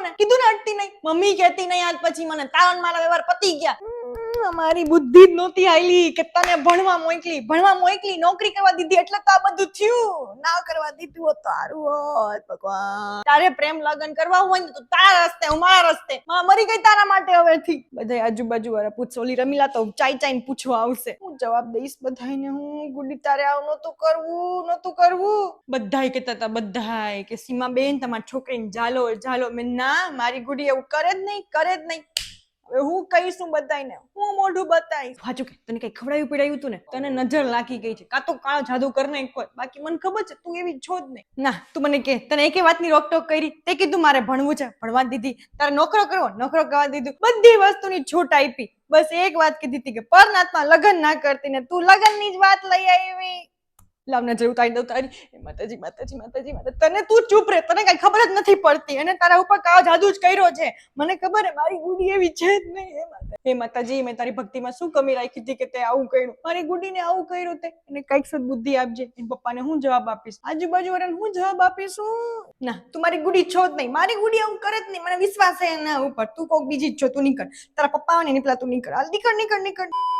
મને કીધું ને અડતી નહીં મમ્મી કહેતી નહીં આજ પછી મને તાવન મારા વ્યવહાર પતી ગયા મારી બુદ્ધિ જ નહોતી આયલી કે તને ભણવા મોકલી નોકરી કરવા દીધી એટલે તો આ બધું થયું ના કરવા દીધું હોત તો સારું હોત ભગવાન તારે પ્રેમ લગન કરવા હોય ને તો તારા રસ્તે હું મારા રસ્તે મરી ગઈ તારા માટે હવેથી બધા આજુબાજુ વાળા પૂછશે ઓલી રમીલા તો ચાઈ પૂછવા આવશે હું જવાબ દઈશ બધાને હું ગુડી તારે આવું નહોતું કરવું બધાય કહેતા હતા બધાય કે સીમાબેન તમારી છોકરીને જાલો મેં ના મારી ગુડી એવું કરે જ નહીં હવે હું કહીશું બધાને હું મોઢું બતાવીશ સાચું કે તને કઈ ખવડાવ્યું પીડાયું તું ને તને નજર લાગી ગઈ છે કાં તો કાળો જાદુ કરને કોઈ બાકી મને ખબર છે તું એવી છો જ નહીં ના તું મને કે તને એકે વાતની રોકટોક કરી તે કીધું મારે ભણવું છે ભણવા દીધી તારે નોકરો કરવા દીધું બધી વસ્તુની છૂટ આપી બસ એક વાત કીધી હતી કે પરનાથમાં લગ્ન ના કરતી ને તું લગ્નની જ વાત લઈ આવી લાવને જેવું તારી દઉં તારી માતાજી તને તું ચૂપ રે તને કઈ ખબર જ નથી પડતી અને તારા ઉપર કાળો જાદુ જ કર્યો છે મને ખબર હે મારી ગુડી એવી છે જ નહીં હે માતાજી મેં તારી ભક્તિમાં શું કમી રાખી હતી કે તે આવું કર્યું મારી ગુડીને આવું કર્યું તે એને કઈક સદબુદ્ધિ આપજે એન પપ્પાને હું જવાબ આપીશ આજુબાજુ વાળાને હું જવાબ આપીશું ના તું મારી ગુડી છો જ નહીં મારી ગુડી આવું કરે જ નહીં મને વિશ્વાસ છે એના ઉપર તું કોક બીજી જ છો તું નીકળ તારા પપ્પા આવે ને પેલા તું નીકળ હાલ નીકળ